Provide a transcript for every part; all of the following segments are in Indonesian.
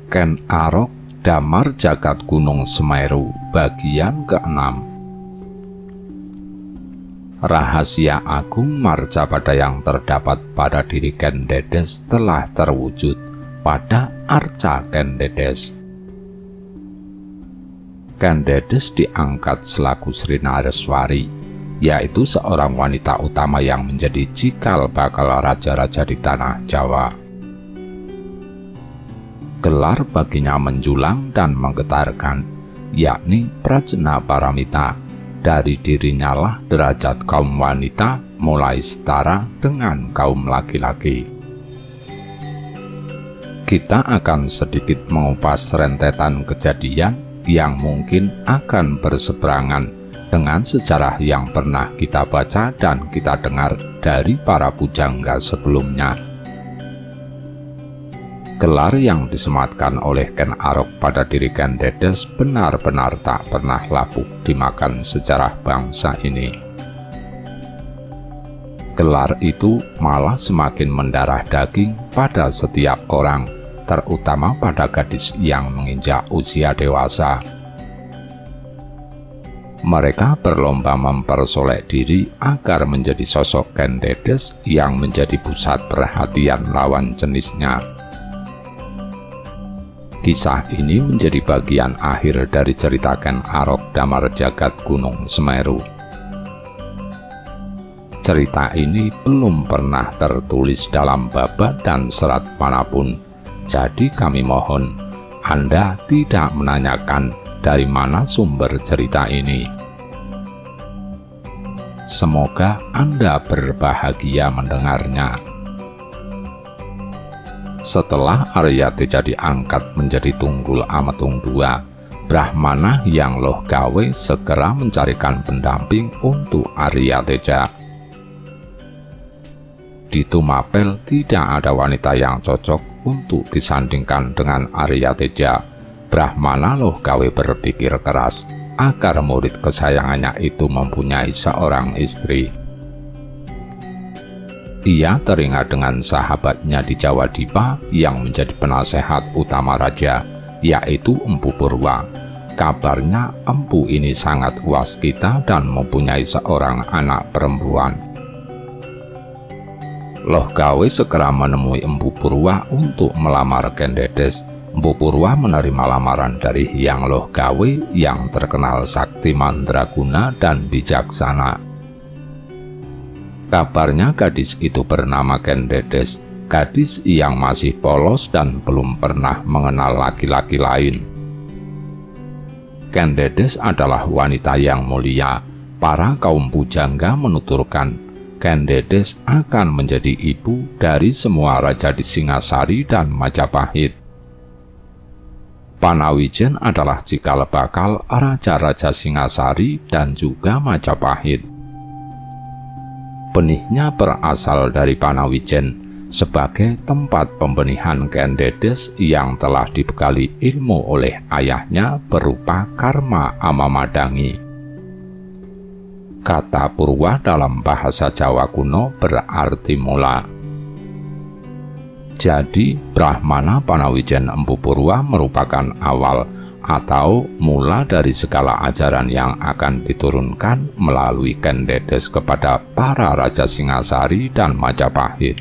Ken Arok, Damar Jagat Gunung Semeru, bagian ke-6. Rahasia agung marcapada yang terdapat pada diri Ken Dedes telah terwujud pada arca Ken Dedes. Ken Dedes diangkat selaku Sri Nareswari, yaitu seorang wanita utama yang menjadi cikal bakal raja-raja di tanah Jawa. Gelar baginya menjulang dan menggetarkan, yakni Prajna Paramita. Dari dirinya lah derajat kaum wanita mulai setara dengan kaum laki-laki. Kita akan sedikit mengupas rentetan kejadian yang mungkin akan berseberangan dengan sejarah yang pernah kita baca dan kita dengar dari para pujangga sebelumnya. Gelar yang disematkan oleh Ken Arok pada diri Ken Dedes benar-benar tak pernah lapuk dimakan sejarah bangsa ini. Gelar itu malah semakin mendarah daging pada setiap orang, terutama pada gadis yang menginjak usia dewasa. Mereka berlomba mempersolek diri agar menjadi sosok Ken Dedes yang menjadi pusat perhatian lawan jenisnya. Kisah ini menjadi bagian akhir dari cerita Ken Arok Damar Jagat Gunung Semeru. Cerita ini belum pernah tertulis dalam babat dan serat manapun, jadi kami mohon Anda tidak menanyakan dari mana sumber cerita ini. Semoga Anda berbahagia mendengarnya. Setelah Aryateja diangkat menjadi Tunggul Ametung II, Brahmana yang loh gawe segera mencarikan pendamping untuk Aryateja. Di Tumapel tidak ada wanita yang cocok untuk disandingkan dengan Aryateja. Brahmana loh gawe berpikir keras agar murid kesayangannya itu mempunyai seorang istri. Ia teringat dengan sahabatnya di Jawa Dipa yang menjadi penasehat utama raja, yaitu Empu Purwa. Kabarnya empu ini sangat waskita dan mempunyai seorang anak perempuan. Loh gawe segera menemui Empu Purwa untuk melamar Ken Dedes. Empu Purwa menerima lamaran dari Hyang Loh gawe yang terkenal sakti mandraguna dan bijaksana. Kabarnya gadis itu bernama Ken Dedes, gadis yang masih polos dan belum pernah mengenal laki-laki lain. Ken Dedes adalah wanita yang mulia. Para kaum pujangga menuturkan Ken Dedes akan menjadi ibu dari semua raja di Singasari dan Majapahit. Panawijen adalah cikal bakal raja-raja Singasari dan juga Majapahit. Benihnya berasal dari Panawijen sebagai tempat pembenihan Ken Dedes yang telah dibekali ilmu oleh ayahnya berupa karma Amamadangi. Kata Purwa dalam bahasa Jawa kuno berarti mula. Jadi Brahmana Panawijen Empu Purwa merupakan awal atau mula dari segala ajaran yang akan diturunkan melalui Ken Dedes kepada para raja Singasari dan Majapahit.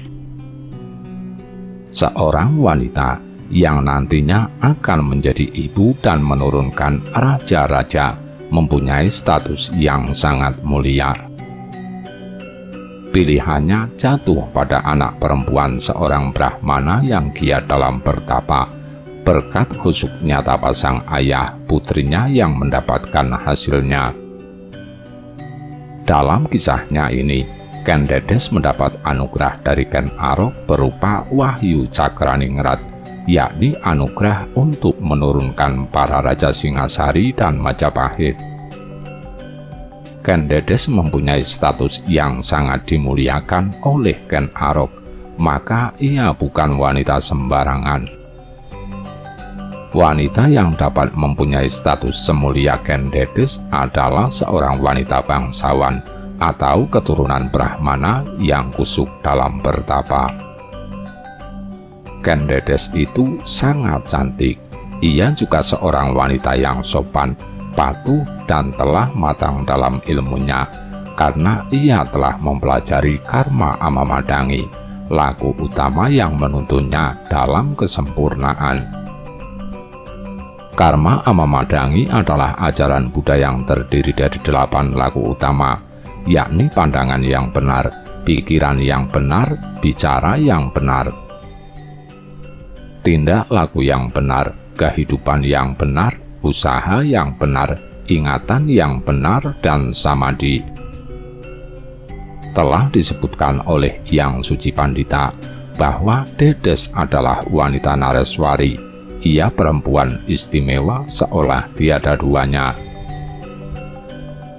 Seorang wanita yang nantinya akan menjadi ibu dan menurunkan raja-raja, mempunyai status yang sangat mulia. Pilihannya jatuh pada anak perempuan seorang Brahmana yang giat dalam bertapa. Berkat khusuknya tapa sang ayah, putrinya yang mendapatkan hasilnya. Dalam kisahnya ini, Ken Dedes mendapat anugerah dari Ken Arok berupa Wahyu Cakraningrat, yakni anugerah untuk menurunkan para raja Singasari dan Majapahit. Ken Dedes mempunyai status yang sangat dimuliakan oleh Ken Arok, maka ia bukan wanita sembarangan. Wanita yang dapat mempunyai status semulia Ken Dedes adalah seorang wanita bangsawan atau keturunan Brahmana yang kusuk dalam bertapa. Ken Dedes itu sangat cantik. Ia juga seorang wanita yang sopan, patuh, dan telah matang dalam ilmunya, karena ia telah mempelajari karma Amamadhangi, laku utama yang menuntunnya dalam kesempurnaan. Karma Amamadhangi adalah ajaran Buddha yang terdiri dari 8 laku utama, yakni pandangan yang benar, pikiran yang benar, bicara yang benar, tindak laku yang benar, kehidupan yang benar, usaha yang benar, ingatan yang benar, dan samadhi. Telah disebutkan oleh Yang Suci Pandita bahwa Dedes adalah wanita Nareswari. Ia perempuan istimewa seolah tiada duanya.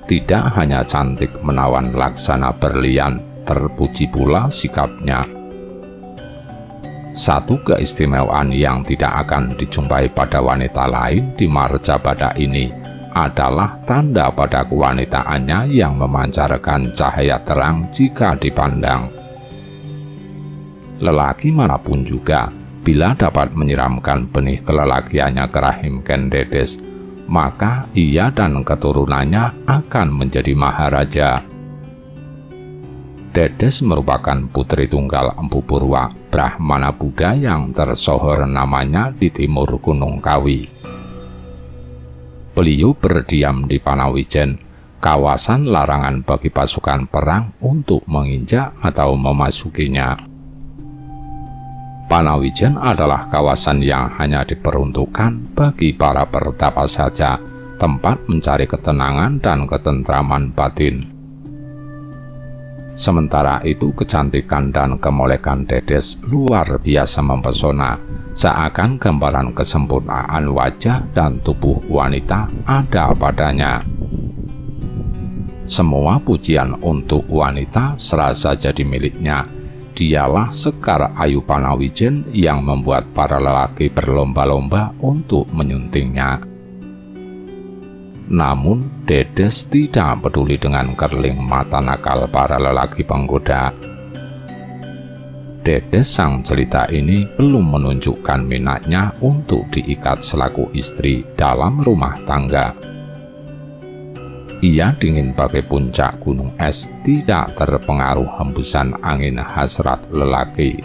Tidak hanya cantik menawan laksana berlian, terpuji pula sikapnya. Satu keistimewaan yang tidak akan dijumpai pada wanita lain di Marjabada ini adalah tanda pada kewanitaannya yang memancarkan cahaya terang jika dipandang. Lelaki manapun juga, bila dapat menyiramkan benih kelelakiannya ke rahim Ken Dedes, maka ia dan keturunannya akan menjadi maharaja. Dedes merupakan putri tunggal Empu Purwa, Brahmana Buddha yang tersohor namanya di timur Gunung Kawi. Beliau berdiam di Panawijen, kawasan larangan bagi pasukan perang untuk menginjak atau memasukinya. Panawijen adalah kawasan yang hanya diperuntukkan bagi para pertapa saja, tempat mencari ketenangan dan ketentraman batin. Sementara itu kecantikan dan kemolekan Dedes luar biasa mempesona, seakan gambaran kesempurnaan wajah dan tubuh wanita ada padanya. Semua pujian untuk wanita serasa jadi miliknya. Dialah Sekar Ayu Panawijen yang membuat para lelaki berlomba-lomba untuk menyuntingnya. Namun Dedes tidak peduli dengan kerling mata nakal para lelaki penggoda. Dedes sang jelita ini belum menunjukkan minatnya untuk diikat selaku istri dalam rumah tangga. Ia dingin bagai puncak gunung es, tidak terpengaruh hembusan angin hasrat lelaki.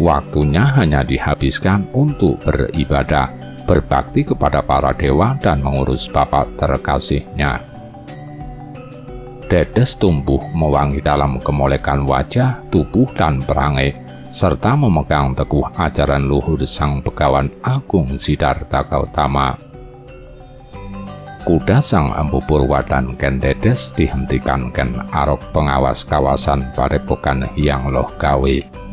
Waktunya hanya dihabiskan untuk beribadah, berbakti kepada para dewa, dan mengurus bapak terkasihnya. Dedes tumbuh mewangi dalam kemolekan wajah, tubuh, dan perangai, serta memegang teguh ajaran luhur Sang Begawan Agung Siddhartha Gautama. Kuda Sang Empu Purwa dan Ken Dedes dihentikan Ken Arok, pengawas kawasan Padepokan Hyang Loh Gawe.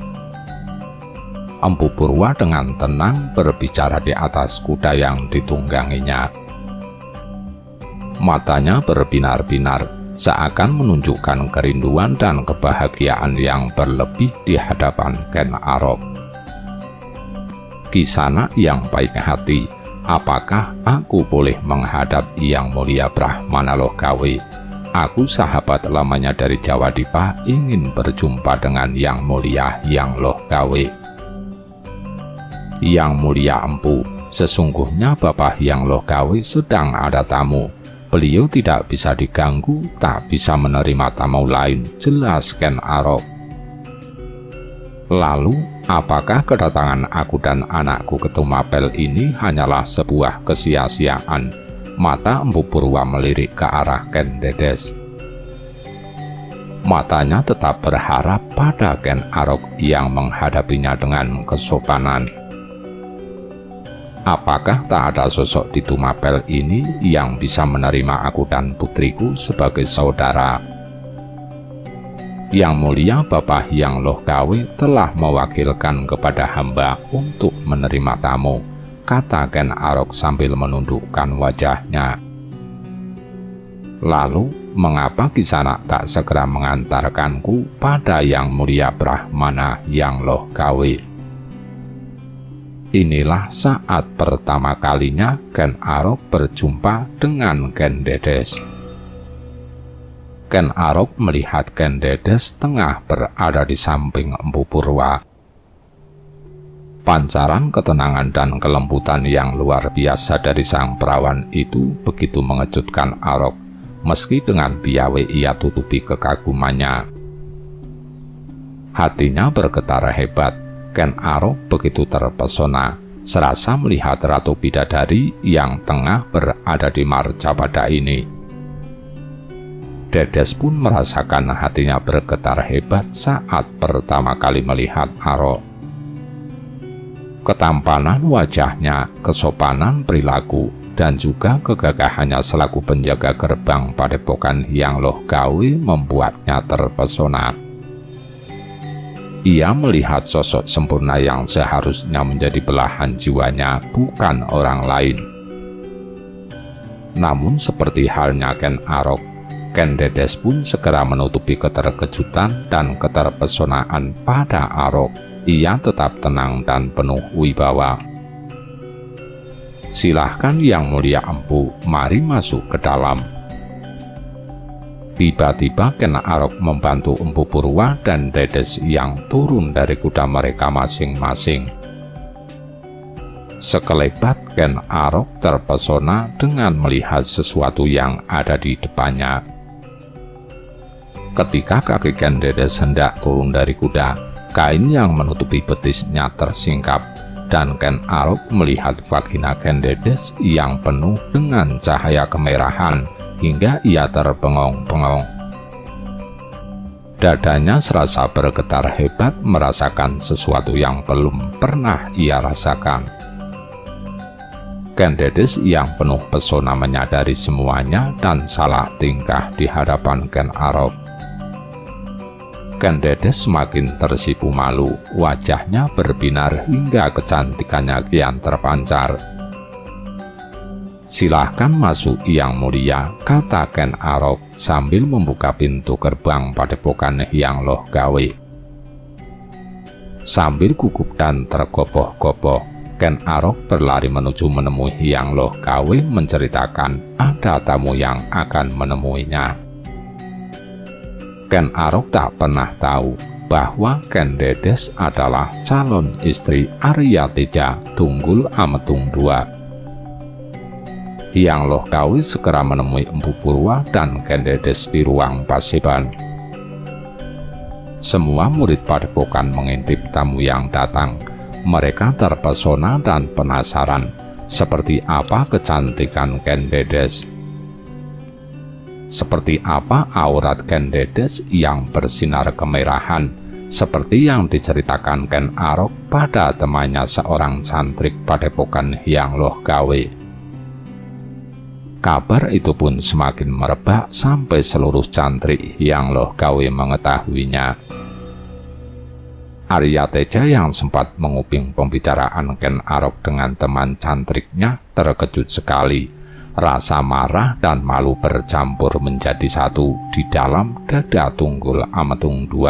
Empu Purwa dengan tenang berbicara di atas kuda yang ditungganginya. Matanya berbinar-binar, seakan menunjukkan kerinduan dan kebahagiaan yang berlebih di hadapan Ken Arok. Kisana yang baik hati, apakah aku boleh menghadap Yang Mulia Brahmana Loh Gawe? Aku sahabat lamanya dari Jawadipa ingin berjumpa dengan Yang Mulia Hyang Loh Gawe. Yang Mulia Empu, sesungguhnya Bapak Hyang Loh Gawe sedang ada tamu. Beliau tidak bisa diganggu, tak bisa menerima tamu lain, jelas Ken Arok. Lalu, apakah kedatangan aku dan anakku ke Tumapel ini hanyalah sebuah kesia-siaan? Mata Empu Purwa melirik ke arah Ken Dedes. Matanya tetap berharap pada Ken Arok yang menghadapinya dengan kesopanan. Apakah tak ada sosok di Tumapel ini yang bisa menerima aku dan putriku sebagai saudara? Yang Mulia Bapak Hyang Loh Gawe telah mewakilkan kepada hamba untuk menerima tamu, kata Ken Arok sambil menundukkan wajahnya. Lalu, mengapa Kisana tak segera mengantarkanku pada Yang Mulia Brahmana Hyang Loh Gawe? Inilah saat pertama kalinya Ken Arok berjumpa dengan Ken Dedes. Ken Arok melihat Ken Dedes tengah berada di samping Empu Purwa. Pancaran ketenangan dan kelembutan yang luar biasa dari sang perawan itu begitu mengejutkan Arok, meski dengan piawai ia tutupi kekagumannya. Hatinya bergetar hebat. Ken Arok begitu terpesona serasa melihat Ratu Bidadari yang tengah berada di marcapada ini. Dedes pun merasakan hatinya bergetar hebat saat pertama kali melihat Arok. Ketampanan wajahnya, kesopanan perilaku, dan juga kegagahannya selaku penjaga gerbang Padepokan Hyang Loh Gawe membuatnya terpesona. Ia melihat sosok sempurna yang seharusnya menjadi belahan jiwanya, bukan orang lain. Namun seperti halnya Ken Arok, Ken Dedes pun segera menutupi keterkejutan dan keterpesonaan pada Arok. Ia tetap tenang dan penuh wibawa. Silahkan Yang Mulia Empu, mari masuk ke dalam. Tiba-tiba Ken Arok membantu Empu Purwa dan Dedes yang turun dari kuda mereka masing-masing. Sekelebat Ken Arok terpesona dengan melihat sesuatu yang ada di depannya. Ketika kaki Ken Dedes hendak turun dari kuda, kain yang menutupi betisnya tersingkap, dan Ken Arok melihat vagina Ken Dedes yang penuh dengan cahaya kemerahan hingga ia terbengong-bengong. Dadanya serasa bergetar hebat merasakan sesuatu yang belum pernah ia rasakan. Ken Dedes yang penuh pesona menyadari semuanya dan salah tingkah di hadapan Ken Arok. Ken Dedes semakin tersipu malu, wajahnya berbinar hingga kecantikannya kian terpancar. Silahkan masuk Yang Mulia, kata Ken Arok sambil membuka pintu gerbang Padepokan Hyang Loh Gawe. Sambil gugup dan tergopoh-gopoh, Ken Arok berlari menemui Hyang Loh Gawe menceritakan ada tamu yang akan menemuinya. Ken Arok tak pernah tahu bahwa Ken Dedes adalah calon istri Arya Teja Tunggul Ametung II. Hyang Loh Gawe segera menemui Empu Purwa dan Ken Dedes di ruang paseban. Semua murid padepokan mengintip tamu yang datang. Mereka terpesona dan penasaran seperti apa kecantikan Ken Dedes. Seperti apa aurat Ken Dedes yang bersinar kemerahan, seperti yang diceritakan Ken Arok pada temannya seorang cantrik Padepokan Hyang Loh Gawe. Kabar itu pun semakin merebak sampai seluruh cantrik Hyang Loh Gawe mengetahuinya. Arya Teja yang sempat menguping pembicaraan Ken Arok dengan teman cantriknya terkejut sekali. Rasa marah dan malu bercampur menjadi satu di dalam dada Tunggul Ametung II.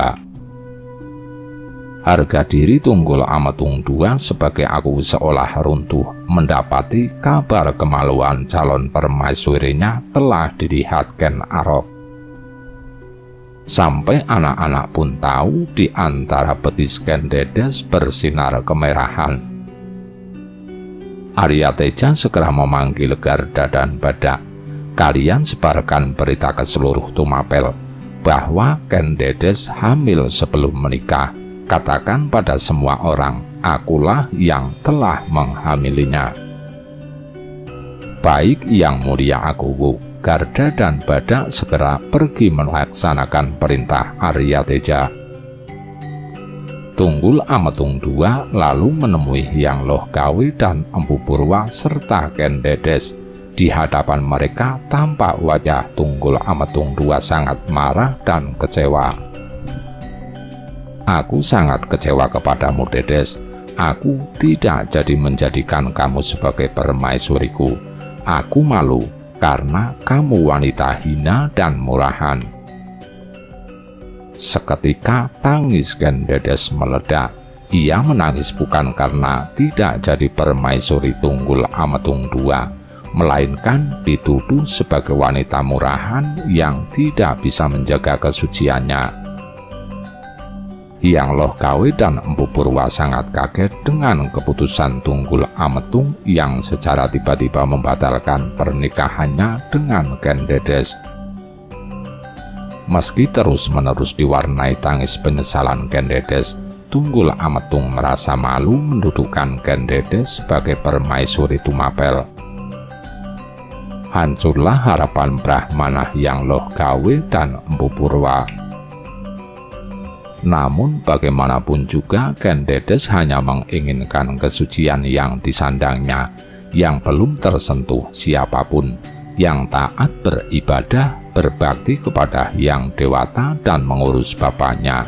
Harga diri Tunggul Ametung II sebagai aku seolah runtuh mendapati kabar kemaluan calon permaisurinya telah dilihat Ken Arok. Sampai anak-anak pun tahu di antara betis Ken Dedes bersinar kemerahan. Arya Teja segera memanggil Garda dan Badak. Kalian sebarkan berita ke seluruh Tumapel bahwa Ken Dedes hamil sebelum menikah. Katakan pada semua orang, akulah yang telah menghamilinya. Baik Yang Mulia Akuwu, Garda dan Badak segera pergi melaksanakan perintah Arya Teja. Tunggul Ametung II lalu menemui Hyang Loh Gawe dan Empu Purwa serta Ken Dedes. Di hadapan mereka tampak wajah Tunggul Ametung II sangat marah dan kecewa. Aku sangat kecewa kepadamu Dedes. Aku tidak jadi menjadikan kamu sebagai permaisuriku. Aku malu karena kamu wanita hina dan murahan. Seketika tangis Ken Dedes meledak. Ia menangis bukan karena tidak jadi permaisuri Tunggul Ametung II, melainkan dituduh sebagai wanita murahan yang tidak bisa menjaga kesuciannya. Hyang Loh Kawe dan Empu Purwa sangat kaget dengan keputusan Tunggul Ametung yang secara tiba-tiba membatalkan pernikahannya dengan Ken Dedes. Meski terus-menerus diwarnai tangis penyesalan Ken Dedes, Tunggul Ametung merasa malu mendudukan Ken Dedes sebagai permaisuri Tumapel. Hancurlah harapan Brahmana Hyang Loh Kawe dan Empu Purwa. Namun bagaimanapun juga Ken Dedes hanya menginginkan kesucian yang disandangnya, yang belum tersentuh siapapun, yang taat beribadah, berbakti kepada Hyang Dewata dan mengurus bapaknya.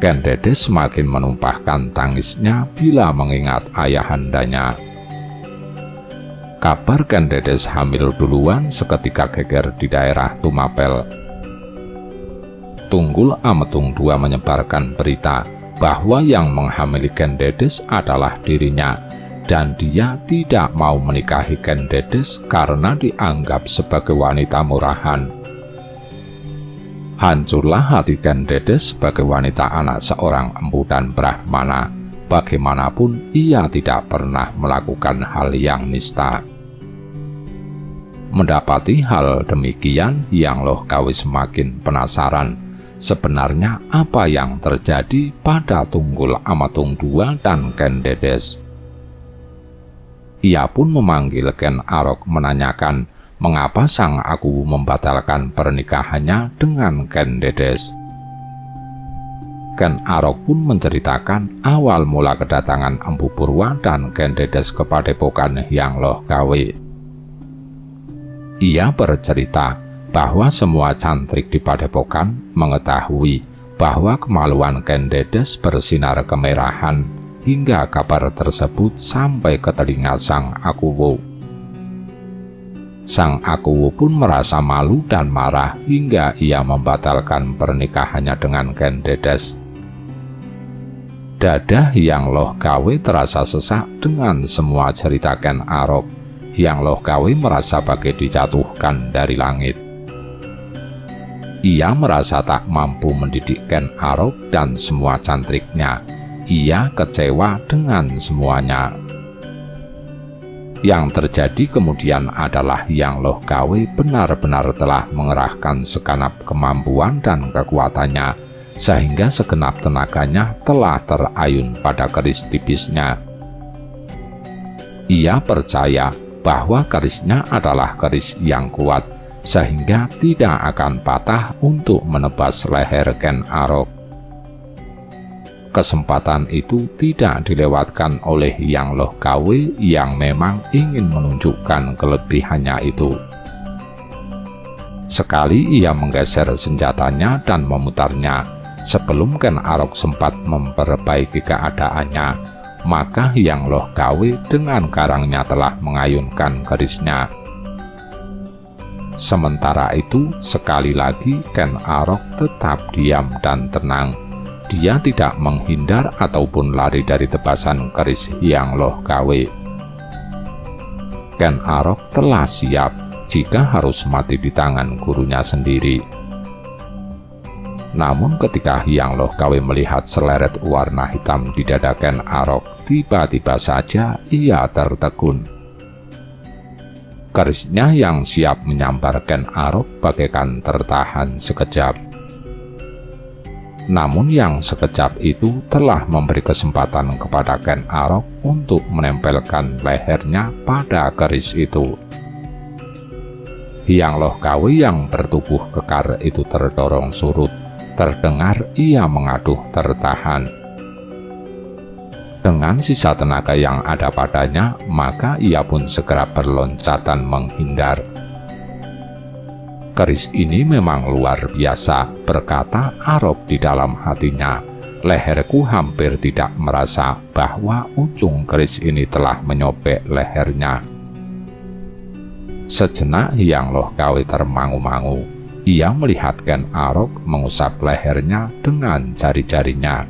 Ken Dedes semakin menumpahkan tangisnya bila mengingat ayahandanya. Kabar Ken Dedes hamil duluan seketika geger di daerah Tumapel. Tunggul Ametung II menyebarkan berita bahwa yang menghamili Ken Dedes adalah dirinya, dan dia tidak mau menikahi Ken Dedes karena dianggap sebagai wanita murahan. Hancurlah hati Ken Dedes sebagai wanita anak seorang empu dan Brahmana. Bagaimanapun ia tidak pernah melakukan hal yang nista. Mendapati hal demikian, Hyang Loh Kawe semakin penasaran. Sebenarnya apa yang terjadi pada Tunggul Ametung II dan Ken Dedes? Ia pun memanggil Ken Arok menanyakan mengapa Sang Aku membatalkan pernikahannya dengan Ken Dedes. Ken Arok pun menceritakan awal mula kedatangan Empu Purwa dan Ken Dedes ke padepokan Hyang Loh Kawe. Ia bercerita bahwa semua cantrik di padepokan mengetahui bahwa kemaluan Ken Dedes bersinar kemerahan hingga kabar tersebut sampai ke telinga Sang Akuwu. Sang Akuwu pun merasa malu dan marah hingga ia membatalkan pernikahannya dengan Ken Dedes. Dada Hyang Loh Kawe terasa sesak dengan semua cerita Ken Arok. Hyang Loh Kawe merasa bagai dijatuhkan dari langit. Ia merasa tak mampu mendidik Ken Arok dan semua cantriknya. Ia kecewa dengan semuanya. Yang terjadi kemudian adalah Hyang Loh Kawe benar-benar telah mengerahkan segenap kemampuan dan kekuatannya, sehingga segenap tenaganya telah terayun pada keris tipisnya. Ia percaya bahwa kerisnya adalah keris yang kuat, sehingga tidak akan patah untuk menebas leher Ken Arok. Kesempatan itu tidak dilewatkan oleh Hyang Loh Kawe yang memang ingin menunjukkan kelebihannya itu. Sekali ia menggeser senjatanya dan memutarnya sebelum Ken Arok sempat memperbaiki keadaannya, maka Hyang Loh Kawe dengan garangnya telah mengayunkan kerisnya. Sementara itu, sekali lagi Ken Arok tetap diam dan tenang. Dia tidak menghindar ataupun lari dari tebasan keris Hyang Loh Kawe. Ken Arok telah siap jika harus mati di tangan gurunya sendiri. Namun ketika Hyang Loh Kawe melihat seleret warna hitam di dada Ken Arok, tiba-tiba saja ia tertegun. Kerisnya yang siap menyambar Ken Arok bagaikan tertahan sekejap. Namun yang sekejap itu telah memberi kesempatan kepada Ken Arok untuk menempelkan lehernya pada keris itu. Hyang Loh Kawe yang bertubuh kekar itu terdorong surut. Terdengar ia mengaduh tertahan. Dengan sisa tenaga yang ada padanya, maka ia pun segera berloncatan menghindar. Keris ini memang luar biasa, berkata Arok di dalam hatinya. Leherku hampir tidak merasa bahwa ujung keris ini telah menyobek lehernya. Sejenak Hyang Loh Kawe termangu-mangu. Ia melihat Ken Arok mengusap lehernya dengan jari-jarinya.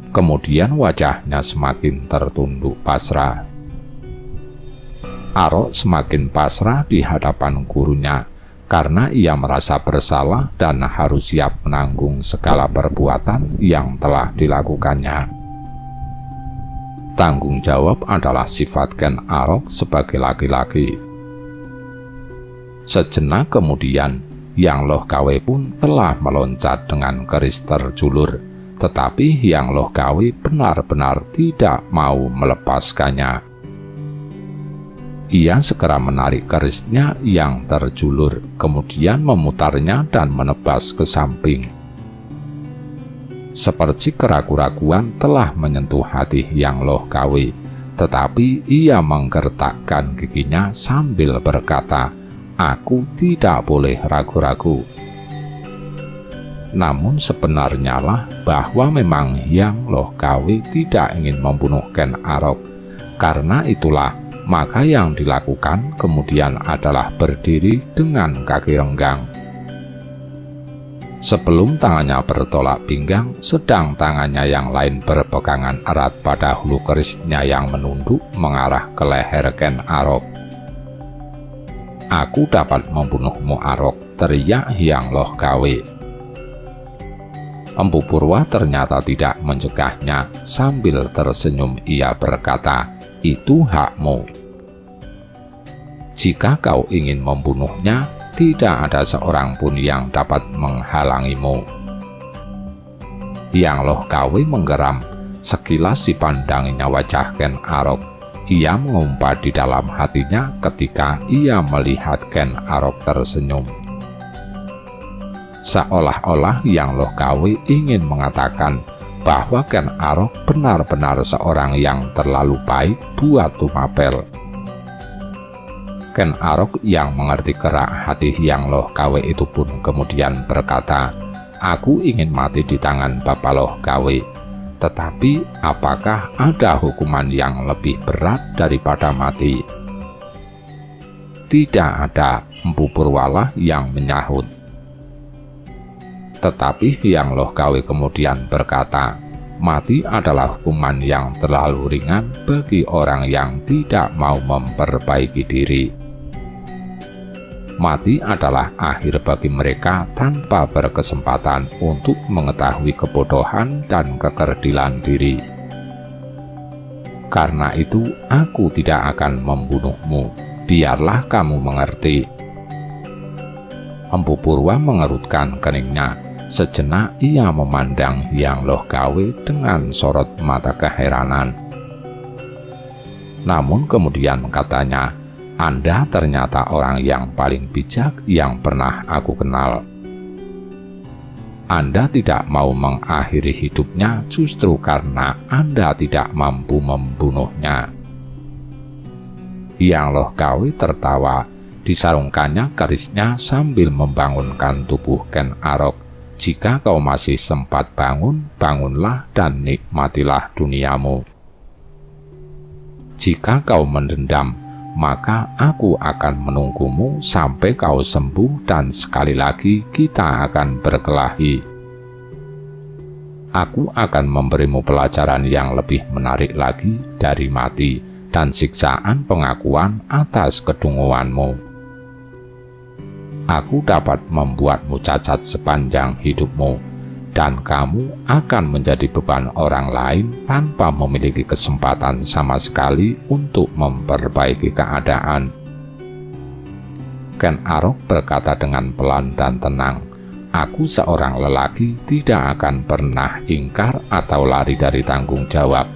Kemudian wajahnya semakin tertunduk pasrah. Arok semakin pasrah di hadapan gurunya. karena ia merasa bersalah dan harus siap menanggung segala perbuatan yang telah dilakukannya. Tanggung jawab adalah sifat Ken Arok sebagai laki-laki. Sejenak kemudian, Yang Loh Kawe pun telah meloncat dengan keris terjulur, tetapi Yang Loh Kawe benar-benar tidak mau melepaskannya. Ia segera menarik kerisnya yang terjulur, kemudian memutarnya dan menebas ke samping. Seperti keraguan-raguan telah menyentuh hati Yang Loh Kawe, tetapi ia menggertakkan giginya sambil berkata, "Aku tidak boleh ragu-ragu." Namun sebenarnya lah bahwa memang Yang Loh Kawe tidak ingin membunuh Ken Arok. Karena itulah, maka yang dilakukan kemudian adalah berdiri dengan kaki renggang. Sebelum tangannya bertolak pinggang, sedang tangannya yang lain berpegangan erat pada hulu kerisnya yang menunduk mengarah ke leher Ken Arok. "Aku dapat membunuhmu, Arok," teriak Yang Loh Kawe. Empu Purwa ternyata tidak mencegahnya. Sambil tersenyum ia berkata, "Itu hakmu. Jika kau ingin membunuhnya, tidak ada seorang pun yang dapat menghalangimu." Yang Loh Kawe menggeram. Sekilas dipandanginya wajah Ken Arok. Ia mengumpat di dalam hatinya ketika ia melihat Ken Arok tersenyum. Seolah-olah Yang Loh Kawe ingin mengatakan bahwa Ken Arok benar-benar seorang yang terlalu baik buat Tumapel. Ken Arok yang mengerti kerak hati Yang Loh Kawe itu pun kemudian berkata, "Aku ingin mati di tangan Bapak Loh Kawe. Tetapi apakah ada hukuman yang lebih berat daripada mati?" "Tidak ada," Empu Purwalah yang menyahut. Tetapi Yang Loh Kawe kemudian berkata, "Mati adalah hukuman yang terlalu ringan bagi orang yang tidak mau memperbaiki diri. Mati adalah akhir bagi mereka tanpa berkesempatan untuk mengetahui kebodohan dan kekerdilan diri. Karena itu, aku tidak akan membunuhmu. Biarlah kamu mengerti." Empu Purwa mengerutkan keningnya. Sejenak ia memandang Yang Loh Kawe dengan sorot mata keheranan. Namun kemudian katanya, "Anda ternyata orang yang paling bijak yang pernah aku kenal. Anda tidak mau mengakhiri hidupnya justru karena Anda tidak mampu membunuhnya." Yang Loh Kawe tertawa. Disarungkannya kerisnya sambil membangunkan tubuh Ken Arok. "Jika kau masih sempat bangun, bangunlah dan nikmatilah duniamu. Jika kau mendendam, maka aku akan menunggumu sampai kau sembuh dan sekali lagi kita akan berkelahi. Aku akan memberimu pelajaran yang lebih menarik lagi dari mati dan siksaan pengakuan atas kedunguanmu. Aku dapat membuatmu cacat sepanjang hidupmu, dan kamu akan menjadi beban orang lain tanpa memiliki kesempatan sama sekali untuk memperbaiki keadaan." Ken Arok berkata dengan pelan dan tenang, "Aku seorang lelaki tidak akan pernah ingkar atau lari dari tanggung jawab.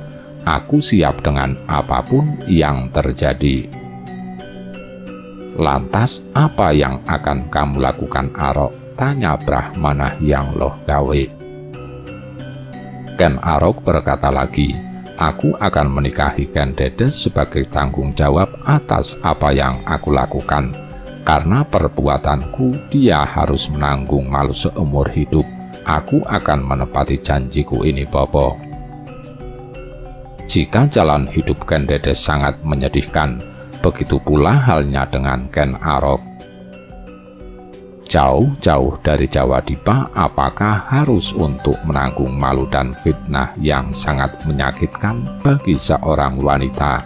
Aku siap dengan apapun yang terjadi." "Lantas apa yang akan kamu lakukan, Arok?" tanya Brahmana Yang Loh Kawe. Ken Arok berkata lagi, "Aku akan menikahi Ken Dedes sebagai tanggung jawab atas apa yang aku lakukan. Karena perbuatanku dia harus menanggung malu seumur hidup. Aku akan menepati janjiku ini, Bobo." Jika jalan hidup Ken Dedes sangat menyedihkan, begitu pula halnya dengan Ken Arok. Jauh-jauh dari Jawa Dipa, apakah harus untuk menanggung malu dan fitnah yang sangat menyakitkan bagi seorang wanita?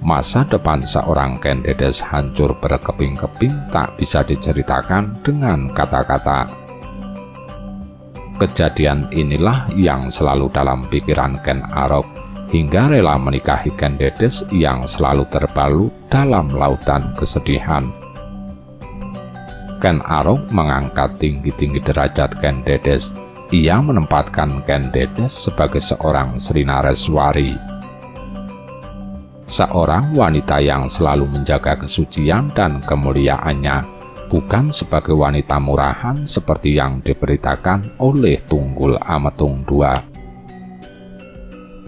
Masa depan seorang Ken Dedes hancur berkeping-keping tak bisa diceritakan dengan kata-kata. Kejadian inilah yang selalu dalam pikiran Ken Arok hingga rela menikahi Ken Dedes yang selalu terbalut dalam lautan kesedihan. Ken Arok mengangkat tinggi-tinggi derajat Ken Dedes. Ia menempatkan Ken Dedes sebagai seorang Sri Nareswari, seorang wanita yang selalu menjaga kesucian dan kemuliaannya, bukan sebagai wanita murahan seperti yang diberitakan oleh Tunggul Ametung II.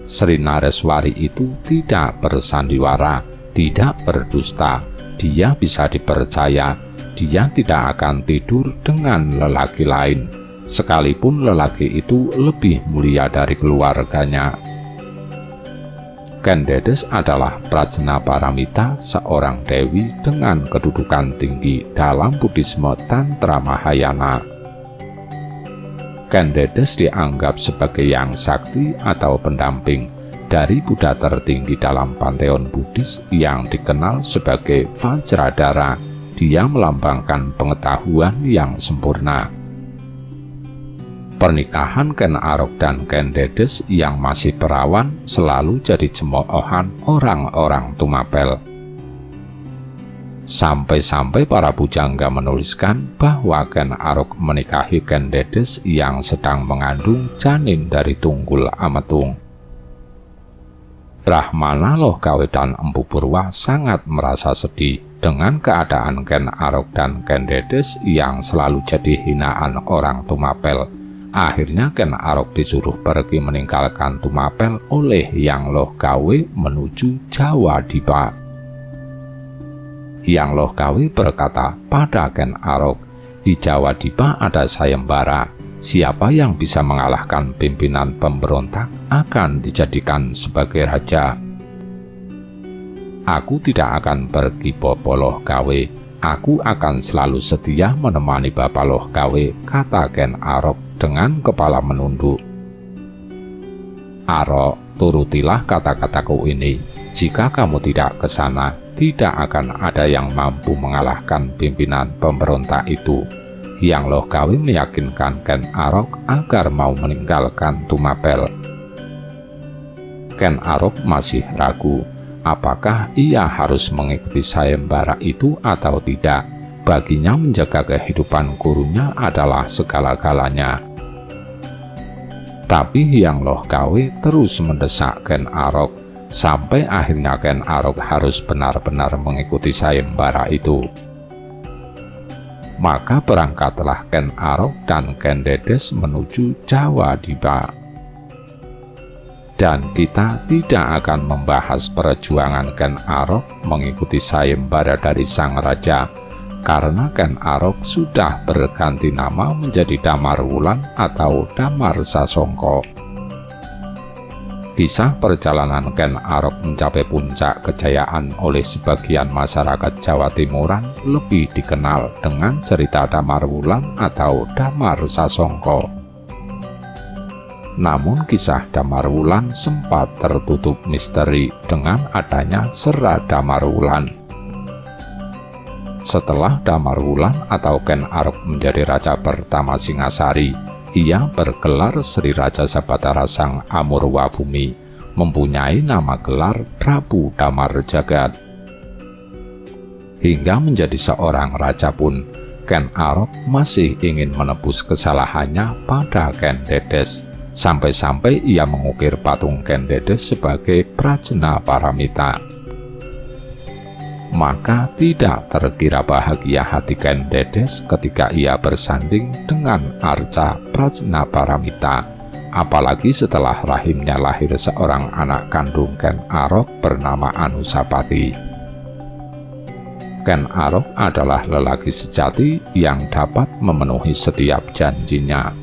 Sri Nareswari itu tidak bersandiwara, tidak berdusta, dia bisa dipercaya, dia tidak akan tidur dengan lelaki lain, sekalipun lelaki itu lebih mulia dari keluarganya. Ken Dedes adalah Prajna Paramita, seorang dewi dengan kedudukan tinggi dalam Buddhisme Tantra Mahayana. Ken Dedes dianggap sebagai yang sakti atau pendamping dari Buddha tertinggi dalam panteon Buddhis yang dikenal sebagai Vajradhara. Dia melambangkan pengetahuan yang sempurna. Pernikahan Ken Arok dan Ken Dedes yang masih perawan selalu jadi cemoohan orang-orang Tumapel. Sampai-sampai para pujangga menuliskan bahwa Ken Arok menikahi Ken Dedes yang sedang mengandung janin dari Tunggul Ametung. Brahmana Lohgawe dan Empu Purwa sangat merasa sedih dengan keadaan Ken Arok dan Ken Dedes yang selalu jadi hinaan orang Tumapel. Akhirnya Ken Arok disuruh pergi meninggalkan Tumapel oleh Hyang Lohgawe menuju Jawadipa. Hyang Lohgawe berkata pada Ken Arok, "Di Jawadipa ada sayembara. Siapa yang bisa mengalahkan pimpinan pemberontak akan dijadikan sebagai raja." "Aku tidak akan pergi Bopo Lohgawe. Aku akan selalu setia menemani Bapak Lohgawe," kata Ken Arok dengan kepala menunduk. "Arok, turutilah kata-kataku ini. Jika kamu tidak ke sana, tidak akan ada yang mampu mengalahkan pimpinan pemberontak itu." Hyang Lohgawe meyakinkan Ken Arok agar mau meninggalkan Tumapel. Ken Arok masih ragu. Apakah ia harus mengikuti sayembara itu atau tidak? Baginya menjaga kehidupan gurunya adalah segala-galanya. Tapi Hyang Lohgawe terus mendesak Ken Arok, sampai akhirnya Ken Arok harus benar-benar mengikuti sayembara itu. Maka berangkatlah Ken Arok dan Ken Dedes menuju Jawadipa. Dan kita tidak akan membahas perjuangan Ken Arok mengikuti sayembara dari sang raja, karena Ken Arok sudah berganti nama menjadi Damar Wulan atau Damar Sasongko. Kisah perjalanan Ken Arok mencapai puncak kejayaan oleh sebagian masyarakat Jawa Timuran lebih dikenal dengan cerita Damar Wulan atau Damar Sasongko. Namun kisah Damar Wulan sempat tertutup misteri dengan adanya Sera Damar Wulan. Setelah Damar Wulan atau Ken Arok menjadi raja pertama Singasari, ia bergelar Sri Raja Sabatara Sang Amurwa Bumi, mempunyai nama gelar Prabu Damar Jagat. Hingga menjadi seorang raja pun, Ken Arok masih ingin menebus kesalahannya pada Ken Dedes. Sampai-sampai ia mengukir patung Ken Dedes sebagai Prajna Paramita. Maka tidak terkira bahagia hati Ken Dedes ketika ia bersanding dengan Arca Prajna Paramita, apalagi setelah rahimnya lahir seorang anak kandung Ken Arok bernama Anusapati. Ken Arok adalah lelaki sejati yang dapat memenuhi setiap janjinya.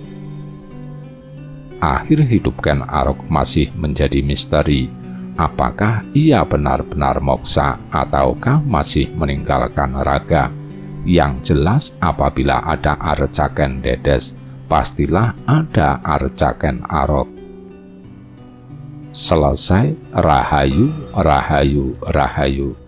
Akhir hidup Ken Arok masih menjadi misteri. Apakah ia benar-benar moksa ataukah masih meninggalkan raga? Yang jelas apabila ada Arca Ken Dedes, pastilah ada Arca Ken Arok. Selesai. Rahayu, rahayu, rahayu.